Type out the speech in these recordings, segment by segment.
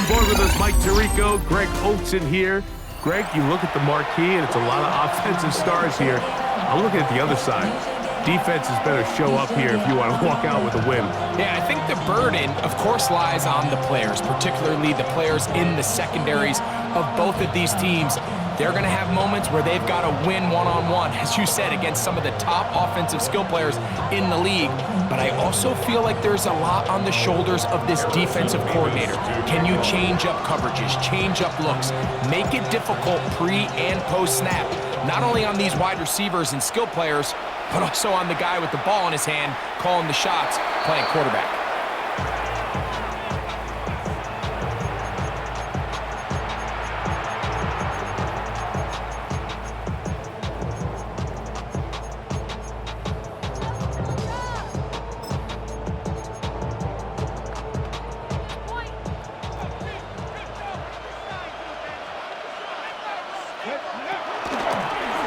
On board with us, Mike Tirico, Greg Olson here. Greg, you look at the marquee, and it's a lot of offensive stars here. I'm looking at the other side. Defenses better show up here if you want to walk out with a win. Yeah, I think the burden, of course, lies on the players, particularly the players in the secondaries of both of these teams. They're going to have moments where they've got to win one-on-one, as you said, against some of the top offensive skill players in the league. But I also feel like there's a lot on the shoulders of this defensive coordinator. Can you change up coverages, change up looks, make it difficult pre- and post-snap, not only on these wide receivers and skill players, but also on the guy with the ball in his hand, calling the shots, playing quarterback.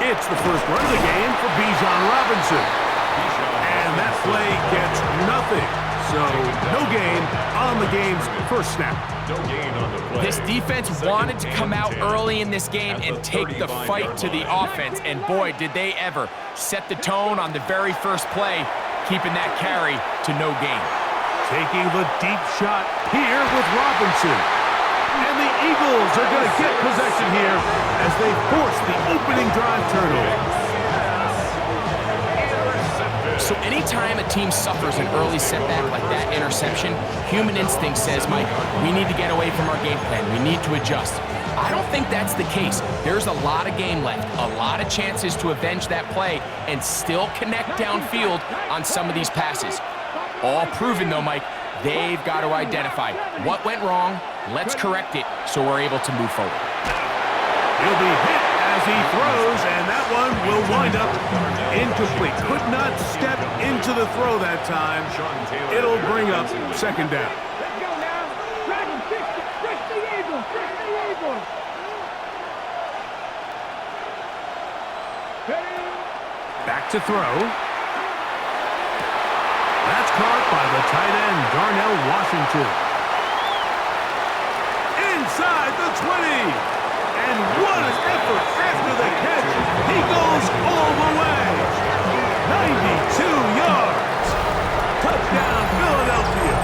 It's the first run of the game for Bijan Robinson. And that play gets nothing. So, no gain on the game's first snap. No gain on the play. This defense wanted to come out early in this game and take the fight to the offense. And boy, did they ever set the tone on the very first play, keeping that carry to no gain. Taking the deep shot here with Robinson. And the Eagles are going to get possession here as they force the opening drive turnover. So anytime a team suffers an early setback like that interception, human instinct says, Mike, we need to get away from our game plan. We need to adjust. I don't think that's the case. There's a lot of game left, a lot of chances to avenge that play and still connect downfield on some of these passes. All proven, though, Mike, they've got to identify what went wrong. Let's correct it so we're able to move forward. He'll be hit as he throws, and that one will wind up incomplete. Could not step into the throw that time. It'll bring up second down. Let's go now. Dragon, fix the Eagles. Fix the Eagles. Back to throw. That's caught by the tight end, Darnell Washington. Inside the 20. And what an effort after the catch. He goes all the way. 92 yards. Touchdown, Philadelphia.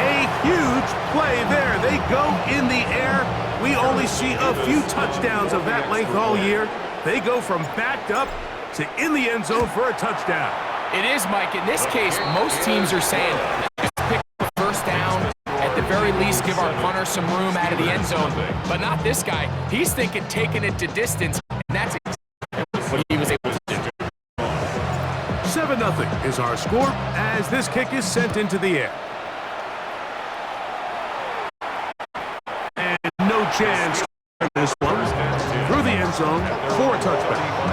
A huge play there. They go in the air. We only see a few touchdowns of that length all year. They go from backed up to in the end zone for a touchdown. It is, Mike. In this case, most teams are saying, let's pick the first down. At the very least, give our punter some room out of the end zone. But not this guy. He's thinking taking it to distance, and that's exactly what he was able to do. 7-0 is our score as this kick is sent into the air. And no chance to this one. Through the end zone for a touchback.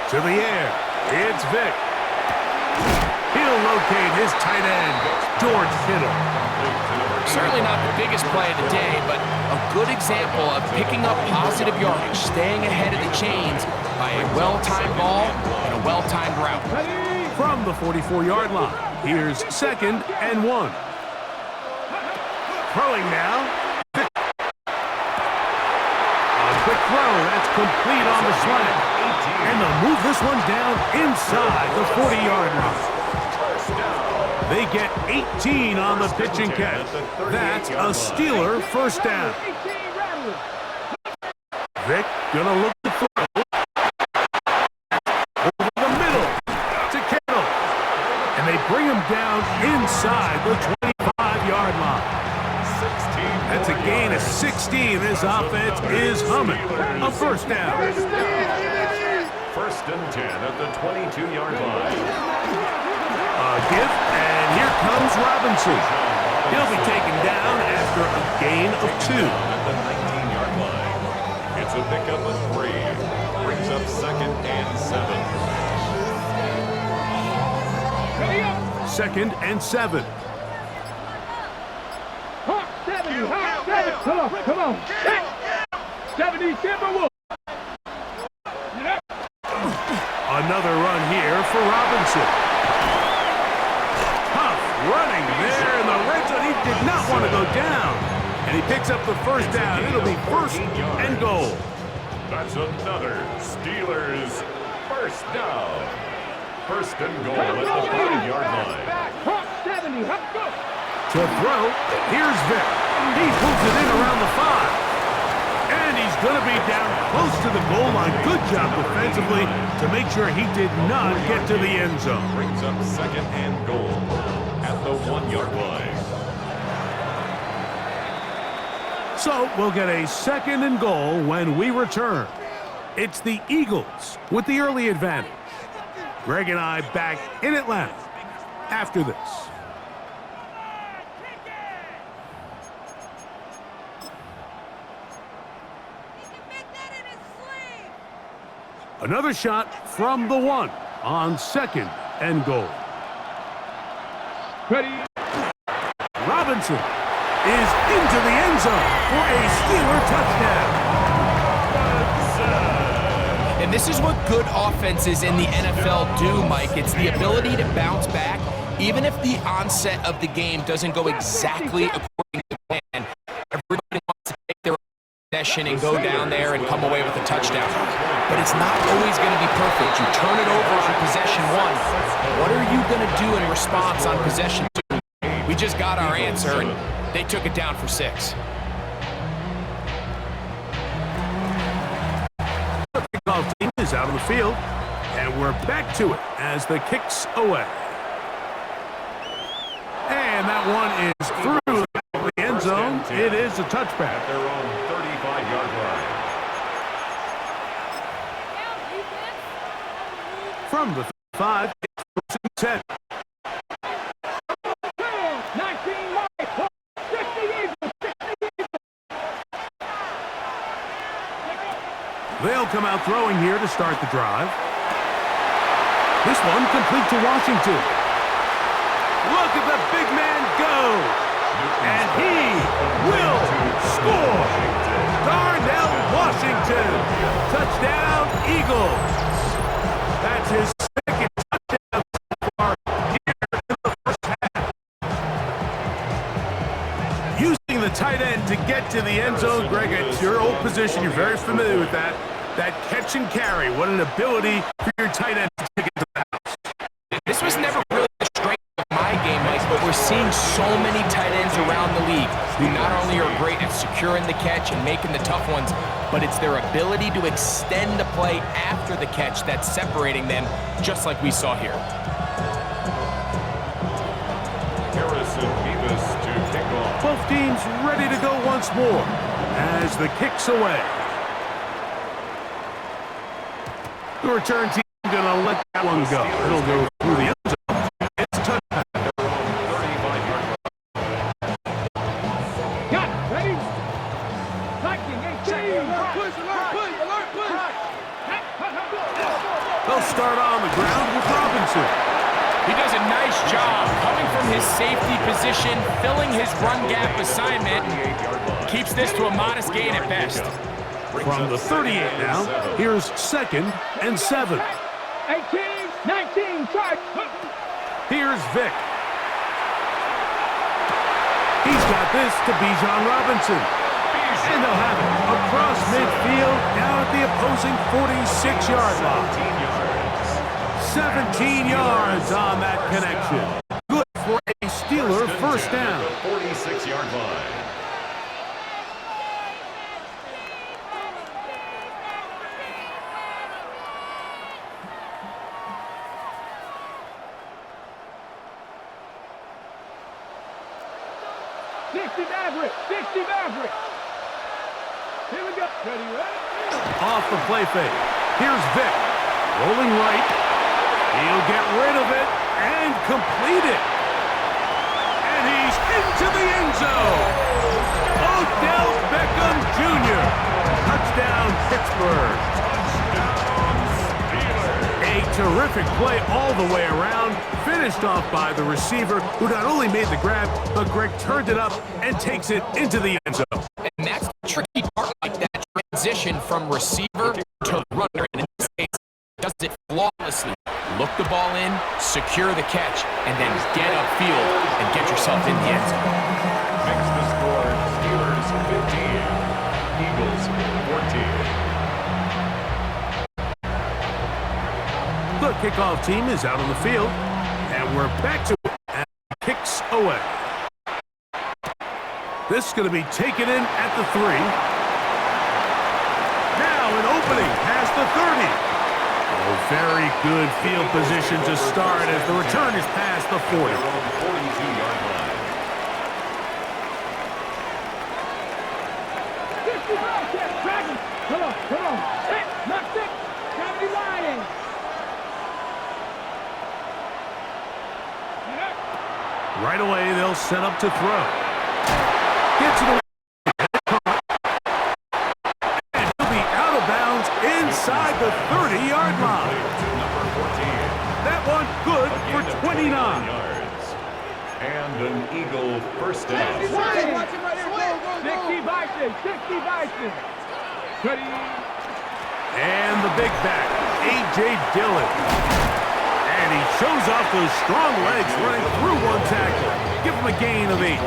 To the air, it's Vick. He'll locate his tight end, George Kittle. Certainly not the biggest play of the day, but a good example of picking up positive yardage, staying ahead of the chains by a well-timed ball and a well-timed route. From the 44-yard line, here's 2nd and 1. Throwing now. A quick throw, that's complete on the slant. And they'll move this one down inside the 40-yard line. They get 18 on the pitch and catch. That's a Steeler first down. Vick gonna look to throw. Over the middle to Kittle. And they bring him down inside the 25-yard line. That's a gain of 16. This offense is humming. A first down. 1st and 10 at the 22-yard line. A give, and here comes Robinson. He'll be taken down after a gain of 2. At the 19-yard line. It's a pickup of 3. Brings up 2nd and 7. 2nd and 7. Hawk 70, Hawk 70. Come on. 70 Timberwolves. Another run here for Robinson. Huff running there in the red zone. He did not want to go down. And he picks up the first down. It'll be 1st and goal. That's another Steelers first down. 1st and goal at the 5-yard line. Hawk 70, Hawk go. To throw, here's Vic. He pulls it in around the 5. And he's going to be down close to the goal line. Good job defensively to make sure he did not get to the end zone. Brings up 2nd and goal at the 1-yard line. So we'll get a 2nd and goal when we return. It's the Eagles with the early advantage. Greg and I back in Atlanta after this. Another shot from the 1 on 2nd and goal. Ready. Robinson is into the end zone for a Steeler touchdown. And this is what good offenses in the NFL do, Mike. It's the ability to bounce back, even if the onset of the game doesn't go exactly according to plan. Everybody wants to take their possession and go down there and come away with a touchdown. But it's not always going to be perfect. You turn it over on possession 1. What are you going to do in response on possession 2? We just got our answer, and they took it down for 6. The kickoff team is out of the field, and we're back to it as the kick's away. And that one is through the end zone. It is a touchback. At their own 35-yard line. From the 5, it's 1st and 10. 19 Mike. 60 Eagles. They'll come out throwing here to start the drive. This one complete to Washington. Look at the big man go. And he will score. Darnell Washington. Touchdown, Eagles. That's his 2nd touchdown so far here in the first half. Using the tight end to get to the end zone, Greg, it's your old position. You're very familiar with that. That catch and carry. What an ability for your tight end to get to the house. This was never really the strength of my game, Mike, but we're seeing so many tight ends around the league who not only are great at securing the catch and making the tough ones, but it's their ability to extend the play after the catch that's separating them, just like we saw here. Harrison Beavis to kick off. Both teams ready to go once more as the kick's away. The return team going to let that one go. It'll go through the end zone. It's a touchdown. Got it. Ready. Lightning 18. Push, alert. They'll start on the ground with Robinson. He does a nice job coming from his safety position, filling his run gap assignment, keeps this to a modest gain at best. From the 38 now, here's 2nd and 7. 18, 19, charge. Here's Vic. He's got this to Bijan Robinson. And they'll have it across midfield down at the opposing 46-yard line. 17 yards on that connection. Good for a Steeler first down. 46-yard line. Here we go. Ready? Off the play fake. Here's Vic. Rolling right. He'll get rid of it and complete it. And he's into the end zone. Odell Beckham Jr. Touchdown, Pittsburgh. A terrific play all the way around, finished off by the receiver, who not only made the grab, but Greg turned it up and takes it into the end zone. And that's the tricky part, like that transition from receiver to runner. And in this case, does it flawlessly. Look the ball in, secure the catch, and then get upfield and get yourself in the end zone. Makes the score Steelers 15, Eagles 14. The kickoff team is out on the field, and we're back to it and kicks away. This is going to be taken in at the 3. Now an opening past the 30. Oh, very good field position to start as the return is past the 40. 42-yard line. 65, Dragon. Come on. Hit, not six. 70 line. Right away, they'll set up to throw. Gets it away. And he'll be out of bounds inside the 30-yard line. Number 14. That one good for 29. Yards. And an Eagle first down. 60 Bison. 30. And the big back, A.J. Dillon. And he shows off those strong legs running through one tackle. Give him a gain of 8.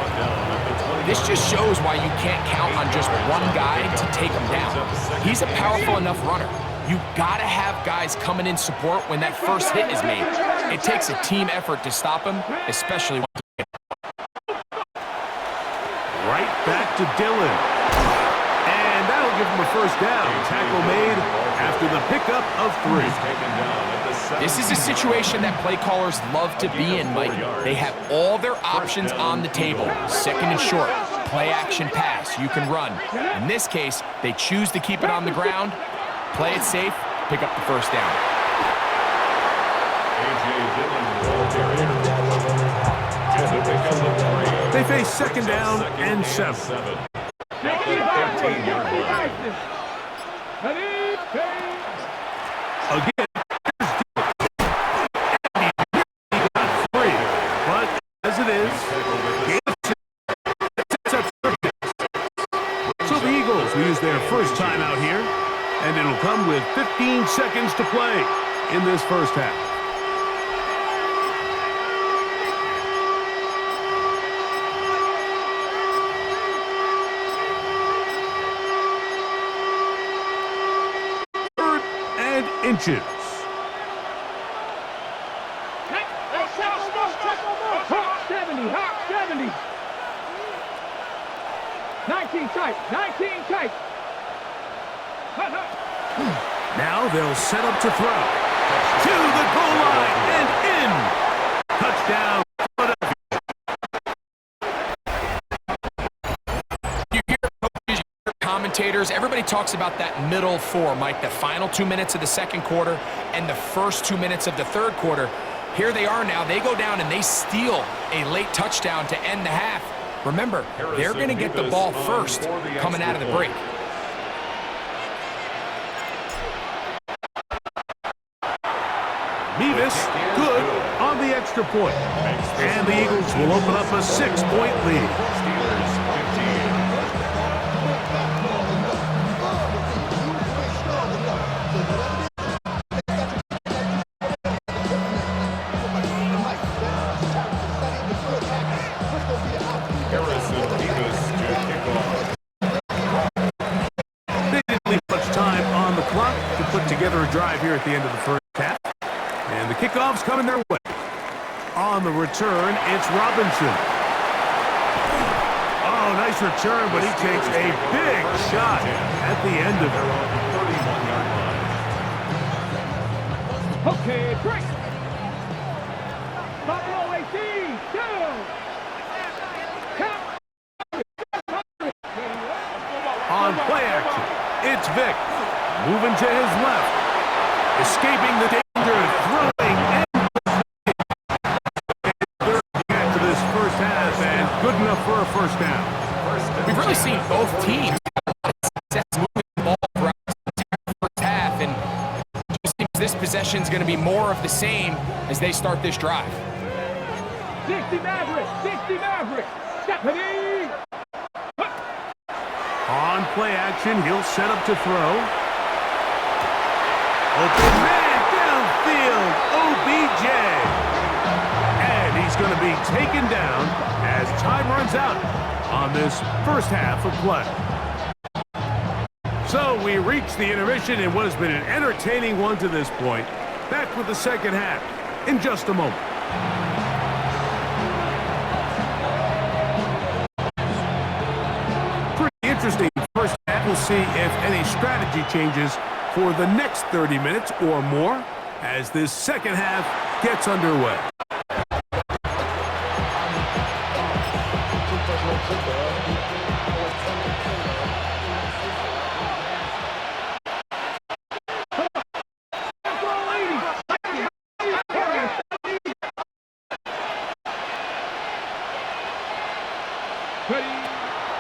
This just shows why you can't count on just one guy to take him down. He's a powerful enough runner. You gotta have guys coming in support when that first hit is made. It takes a team effort to stop him, especially when Right back to Dillon. And that'll give him a first down. Tackle made after the pickup of 3. This is a situation that play callers love to be in, Mike. They have all their options on the table. Second and short, play action pass, you can run. In this case, they choose to keep it on the ground, play it safe, pick up the first down. They face second down and 7. 15-yard line. Again, he got 3. But as it is, so the Eagles will use their first time out here, and it'll come with 15 seconds to play in this first half. Inches. Hawk 70. 19 tight. Now they'll set up to throw. To the goal line and in. Touchdown. Commentators, everybody talks about that middle 4, Mike, the final 2 minutes of the second quarter and the first 2 minutes of the third quarter. Here they are now. They go down and they steal a late touchdown to end the half. Remember, they're going to get the ball first coming out of the break. Mevis, good on the extra point. And the Eagles will open up a 6-point lead. Steelers 15. Together a drive here at the end of the first half. And the kickoff's coming their way. On the return, it's Robinson. Oh, nice return, but he takes a big shot at the end of it. 31-yard line. Okay, break. Buffalo 18, 2. On play action, it's Vick. Moving to his left. Escaping the danger, throwing and to this first half, and good enough for a first down. We've really seen both teams have moving the ball throughout the first half, and it just seems this possession formation is going to be more of the same as they start this drive. 60 Maverick, 60 Maverick. Stephanie. On play action, he'll set up to throw. Open man downfield, OBJ. And he's going to be taken down as time runs out on this first half of play. So we reach the intermission in what has been an entertaining one to this point. Back with the second half in just a moment. Pretty interesting first half. We'll see if any strategy changes for the next 30 minutes or more as this second half gets underway.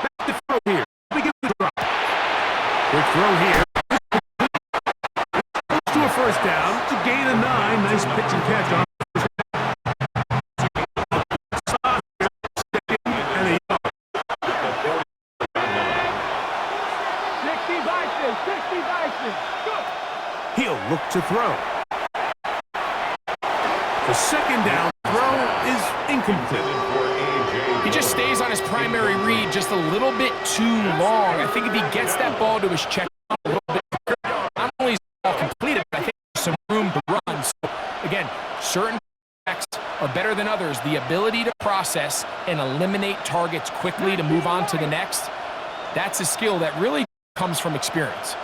Back to throw here. Begin the drop. Quick throw here. To a first down. To gain a 9. Nice pitch and catch on. And a yard. 60 Bison, 60 Bison. Go. He'll look to throw. The second down throw is incomplete. He just stays on his primary read just a little bit too long. I think if he gets that ball to his check a little bit quicker, not only is the ball completed, but I think there's some room to run. So, again, certain backs are better than others. The ability to process and eliminate targets quickly to move on to the next, that's a skill that really comes from experience.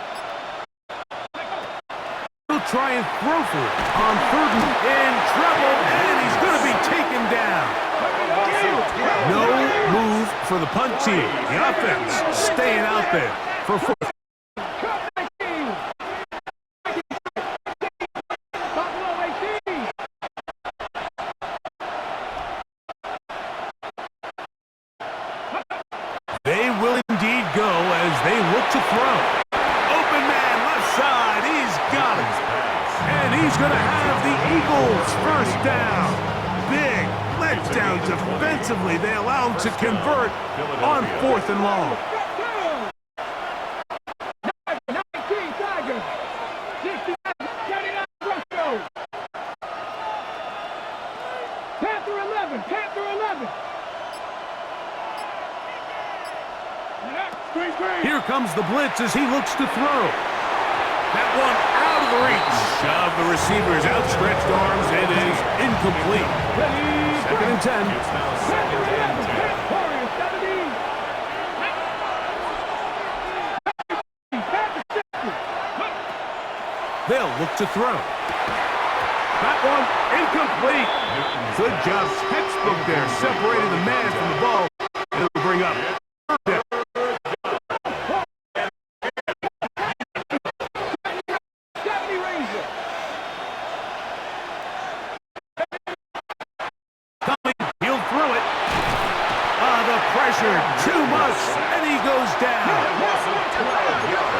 He'll try and throw for it on third and in trouble, and he's going to be taken down. No move for the punt team. The offense staying out there for fourth. They will indeed go as they look to throw. Open man, left side. He's got it. And he's going to have the Eagles first down. Big letdown defensively. They allow him to convert on fourth and long. 19 Tigers. 69, 79 Bronco. Panther 11, Panther 11. Here comes the blitz as he looks to throw. That one out of the reach of the receiver's outstretched arms. It is incomplete. Second and 10. They'll look to throw. That one incomplete. Good job, textbook there, separating the man from the ball. It'll bring up third down. Too much, and he goes down.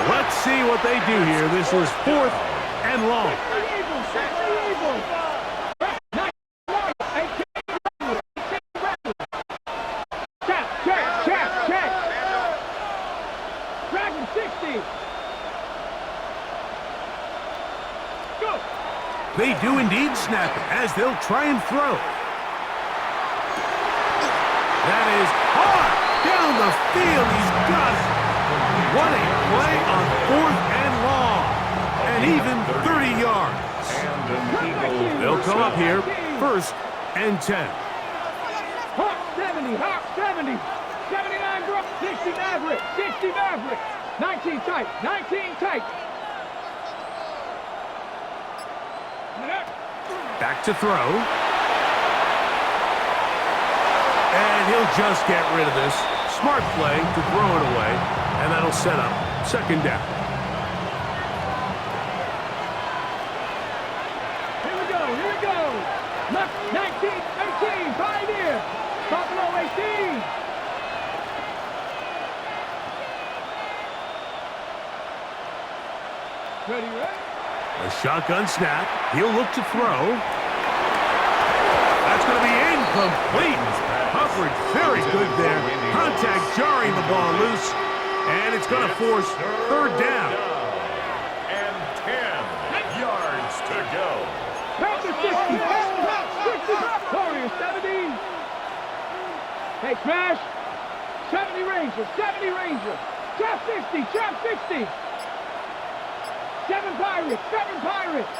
Let's see what they do here. This is fourth and long. Check. Dragon 60. Go. They do indeed snap it as they'll try and throw. That is hard down the field. He's got it. What a play on fourth and long. And even 30 yards. They'll come up here first and 10. Hawk 70, Hawk 70. 79 Brook, 60 Maverick, 60 Maverick. 19 tight, 19 tight. Back to throw. And he'll just get rid of this. Smart play to throw it away, and that'll set up second down. Here we go. Left 19, 18, Pioneer. Buffalo 18. Ready? A Shotgun snap. He'll look to throw. That's going to be incomplete. Coverage very good there. Contact jarring the ball loose. And it's going to force third down. And 10 yards to go. Back to 60. 60. Warriors 70. Hey, Crash. 70 Rangers. 70 Rangers. Trap 60. Trap 60. 7 Pirates. 7 Pirates.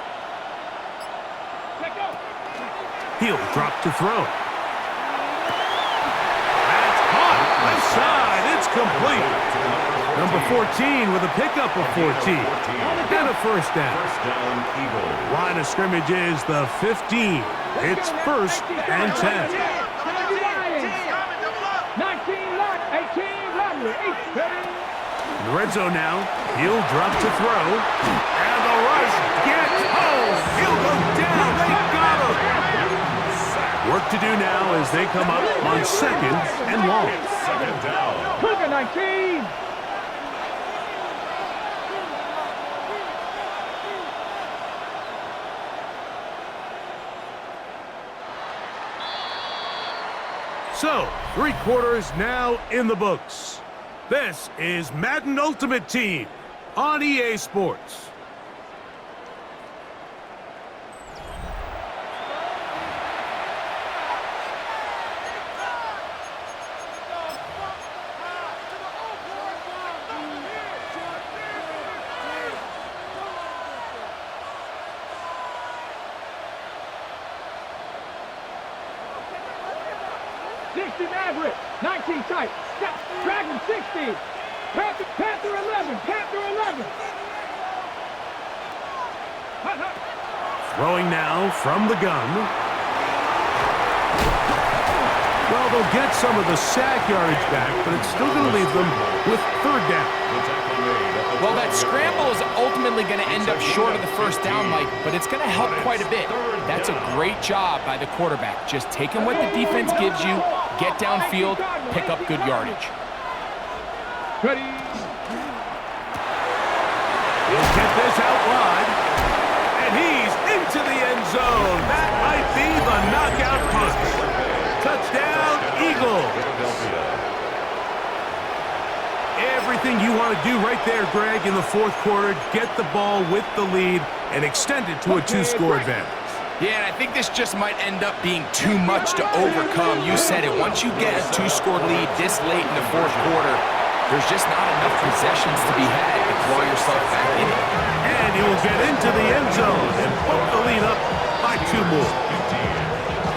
Let go. He'll drop to throw. That's caught. Left side. It's complete. Number 14 with a pickup of 14. And a first down. First down, Eagles. Line of scrimmage is the 15. It's first and 10. 19 lock. 18 robbery. 8. In the red zone now. He'll drop to throw. And the rush gets home. He'll go down. They got him. Work to do now as they come up on second and long. Second down. Cougar 19. So, 3 quarters now in the books. This is Madden Ultimate Team on EA Sports. Maverick, 19 tight. Dragon 60. Panther 11. Panther 11. Throwing now from the gun. Well, they'll get some of the sack yardage back, but it's still going to leave them with third down. Well, that scramble is ultimately going to end up short of the first down, Mike, but it's going to help quite a bit. That's a great job by the quarterback. Just taking what the defense gives you, get downfield, pick up good yardage. Ready. He'll get this out wide, and he's into the end zone. That might be the knockout punch. Touchdown, Eagles. Everything you want to do right there, Greg, in the fourth quarter, get the ball with the lead and extend it to a 2-score advantage. Yeah, and I think this just might end up being too much to overcome. You said it. Once you get a 2-score lead this late in the fourth quarter, there's just not enough possessions to be had to claw yourself back in it. And he will get into the end zone and put the lead up by 2 more.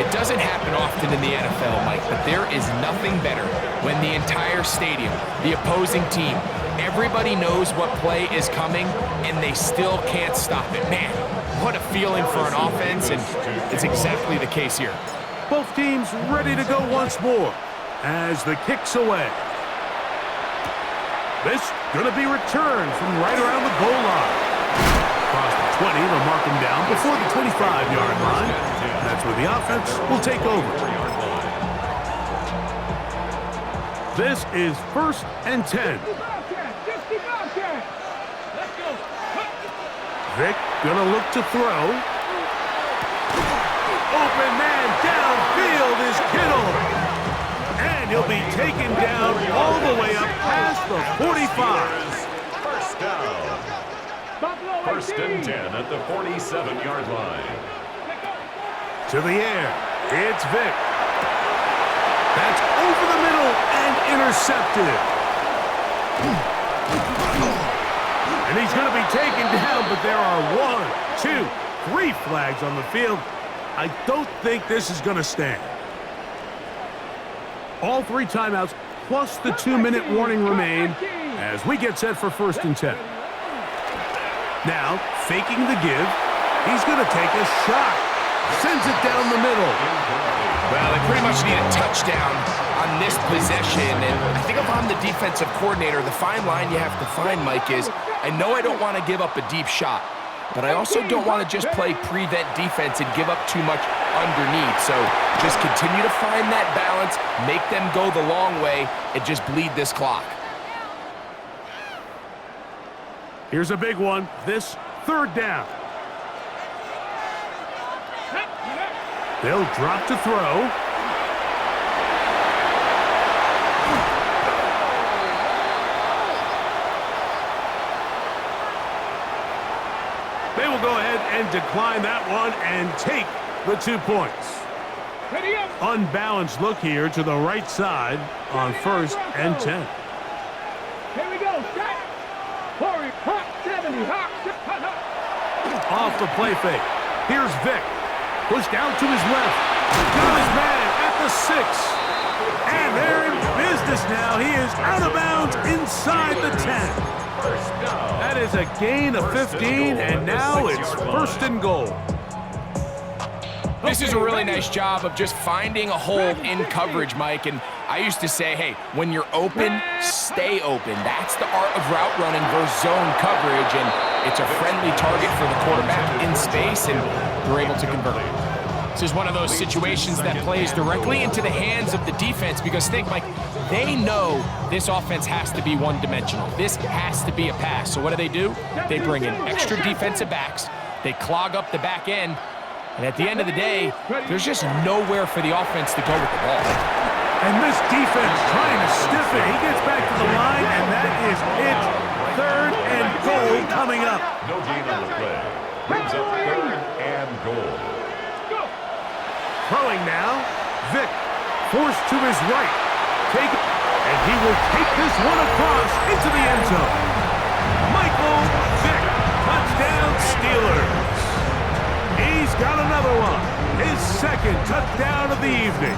It doesn't happen often in the NFL, Mike, but there is nothing better when the entire stadium, the opposing team, everybody knows what play is coming, and they still can't stop it. Man, what a feeling for an offense, and it's exactly the case here. Both teams ready to go once more as the kick's away. This going to be returned from right around the goal line. Across the 20, they'll mark him down before the 25-yard line. That's where the offense will take over. This is first and 10. Vic gonna look to throw. Open man downfield is Kittle. And he'll be taken down all the way up past the 45. First down. First and 10 at the 47-yard line. To the air, it's Vic. That's over the middle and intercepted. And he's going to be taken down, but there are 1, 2, 3 flags on the field. I don't think this is going to stand. All 3 timeouts plus the 2-minute warning remain as we get set for first and 10. Now, faking the give, he's going to take a shot. Sends it down the middle. Well, they pretty much need a touchdown on this possession, and I think if I'm the defensive coordinator, the fine line you have to find, Mike, is I know I don't want to give up a deep shot, but I also don't want to just play prevent defense and give up too much underneath. So just continue to find that balance, make them go the long way, and just bleed this clock. Here's a big one. This third down. They'll drop to throw. They will go ahead and decline that one and take the 2 points. Ready up. Unbalanced look here to the right side on 1st and 10. Here we go. Set. Hurry. Hot 70. Hot. Hot. Off the play fake. Here's Vic. Pushed out to his left. Got his man at the 6. And they're in business now. He is out of bounds inside the 10. That is a gain of 15, and now it's 1st and goal. This is a really nice job of just finding a hole in coverage, Mike. And I used to say, hey, when you're open, stay open. That's the art of route running versus zone coverage. And it's a friendly target for the quarterback in space, and they're able to convert. This is one of those situations that plays directly into the hands of the defense because think, Mike, they know this offense has to be one-dimensional. This has to be a pass. So what do? They bring in extra defensive backs. They clog up the back end. And at the end of the day, there's just nowhere for the offense to go with the ball. And this defense trying to stiff it. He gets back to the line, and that is it. 3rd and goal coming up. No gain on the play. Brings up 3rd and goal. Throwing now. Vic forced to his right. And he will take this one across into the end zone. Michael Vick, touchdown Steelers. He's got another one. His 2nd touchdown of the evening.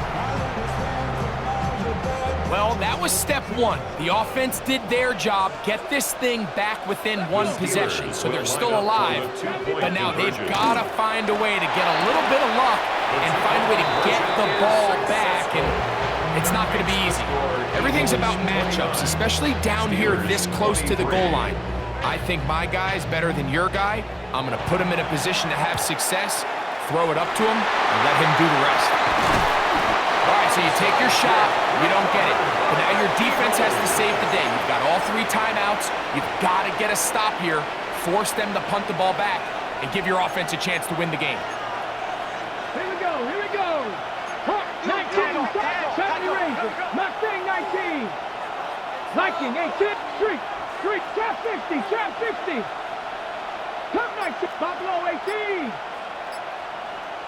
Well, that was step 1. The offense did their job, get this thing back within 1 possession, so they're still alive. But now they've got to find a way to get a little bit of luck and find a way to get the ball back, and it's not going to be easy. Everything's about matchups, especially down here this close to the goal line. I think my guy's better than your guy. I'm going to put him in a position to have success, throw it up to him, and let him do the rest. All right, so you take your shot, you don't get it. But now your defense has to save the day. You've got all 3 timeouts. You've got to get a stop here, force them to punt the ball back, and give your offense a chance to win the game. Here we go. Here we go. 19. 70 Rangers. Mustang 19. Viking 18. Street. Trap 60. Trap 60. Top 19. Buffalo 18.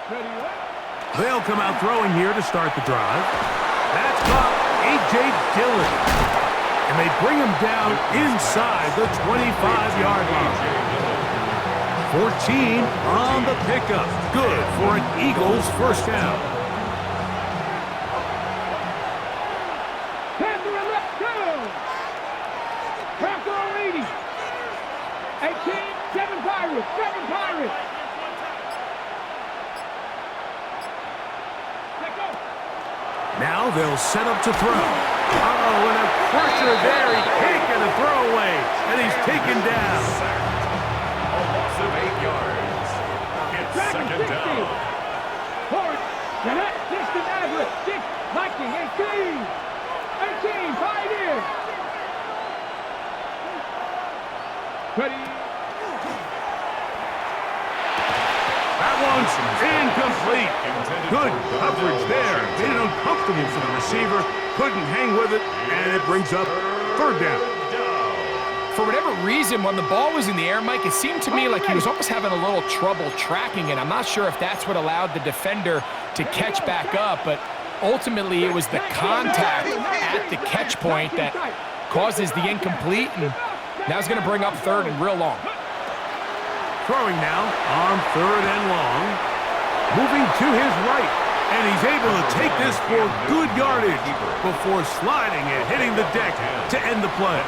Ready up. They'll come out throwing here to start the drive. That's caught A.J. Dillon. And they bring him down inside the 25-yard line. 14 on the pickup. Good for an Eagles 1st down. Panther left down. Cracker 80. 18. 7 Pirates. 7 Pirates. Now they'll set up to throw. Uh-oh, and a pressure there. He can't get a throwaway, and he's taken down. A loss of 8 yards. It's 2nd down. Forward. Jeanette, 60 Maverick. 6. Viking, 18. 18, Pioneer. Ready. That one's incomplete. Good coverage there. Made it uncomfortable for the receiver. Couldn't hang with it, and it brings up 3rd down. For whatever reason, when the ball was in the air, Mike, it seemed to me like he was almost having a little trouble tracking it. I'm not sure if that's what allowed the defender to catch back up, but ultimately it was the contact at the catch point that causes the incomplete, and now it's going to bring up 3rd and real long. Throwing now on 3rd and long. Moving to his right, and he's able to take this for good yardage before sliding and hitting the deck to end the play.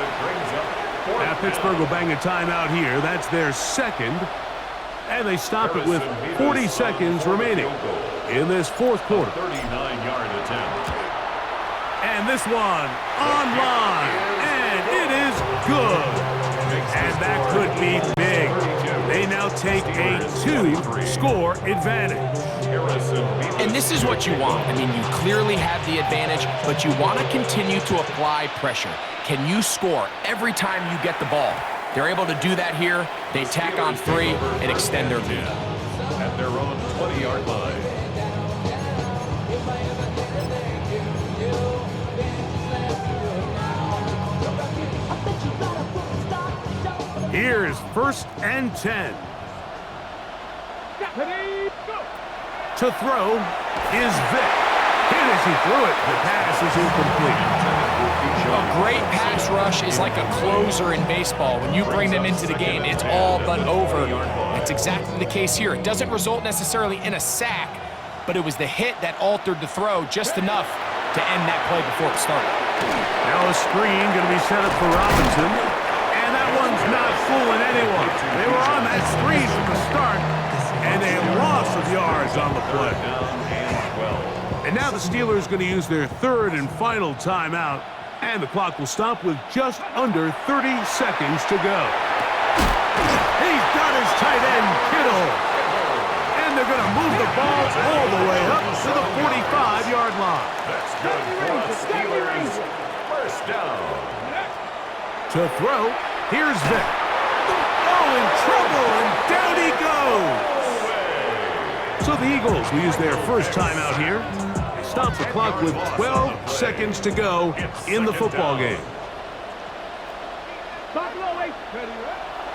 Now Pittsburgh will bang a timeout here. That's their 2nd, and they stop it with 40 seconds remaining in this 4th quarter. 39-yard attempt. And this one on-line, and it is good. And that could be big. They now take a 2-score advantage. And this is what you want. I mean, you clearly have the advantage, but you want to continue to apply pressure. Can you score every time you get the ball? They're able to do that here. They tack on 3 and extend their lead. At their own 20-yard line. Steelers first and 10. Ready, go. To throw is Vick. And as he threw it, the pass is incomplete. A great pass rush is like a closer in baseball. When you bring them into the game, it's all but over. That's exactly the case here. It doesn't result necessarily in a sack, but it was the hit that altered the throw just enough to end that play before it started. Now a screen going to be set up for Robinson. And that one's not fooling anyone. They were on that screen from the start, and a loss of yards on the play. And now the Steelers going to use their third and final timeout, and the clock will stop with just under 30 seconds to go. He's got his tight end, Kittle. And they're going to move the ball all the way up to the 45-yard line. That's good for the Steelers. First down. To throw, here's Vick. Oh, in trouble, and down he goes. So the Eagles will use their first timeout here. Stop the clock with 12 seconds to go in the football game.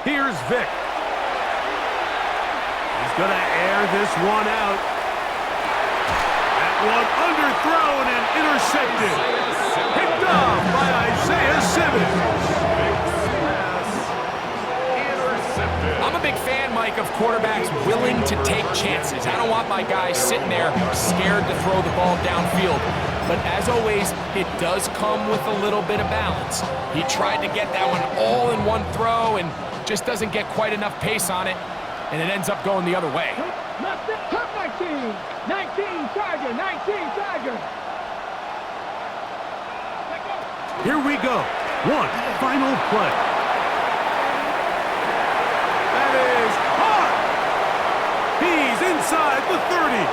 Here's Vick. He's going to air this one out. That one underthrown and intercepted. Picked off by Isaiah Simmons. I'm a big fan, Mike, of quarterbacks willing to take chances. I don't want my guys sitting there scared to throw the ball downfield. But as always, it does come with a little bit of balance. He tried to get that one all in one throw and just doesn't get quite enough pace on it, and it ends up going the other way. 19, 19 Tiger, 19 Tiger. Here we go. One final play. That is hard. He's inside the 30.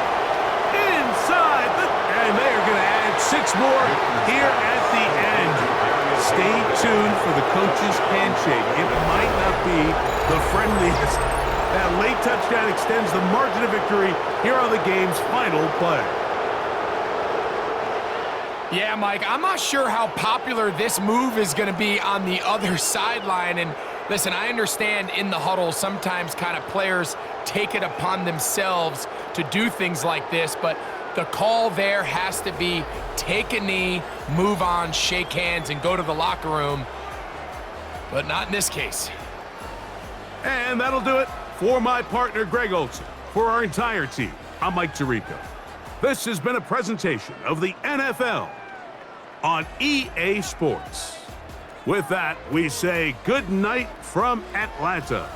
Inside the... And they are going to add 6 more here at the end. Stay tuned for the coach's handshake. It might not be the friendliest. That late touchdown extends the margin of victory here on the game's final play. Yeah, Mike, I'm not sure how popular this move is going to be on the other sideline. And listen, I understand in the huddle sometimes kind of players take it upon themselves to do things like this, but the call there has to be take a knee, move on, shake hands, and go to the locker room. But not in this case. And that'll do it for my partner, Greg Olsen. For our entire team, I'm Mike Tirico. This has been a presentation of the NFL on EA Sports. With that, we say good night from Atlanta.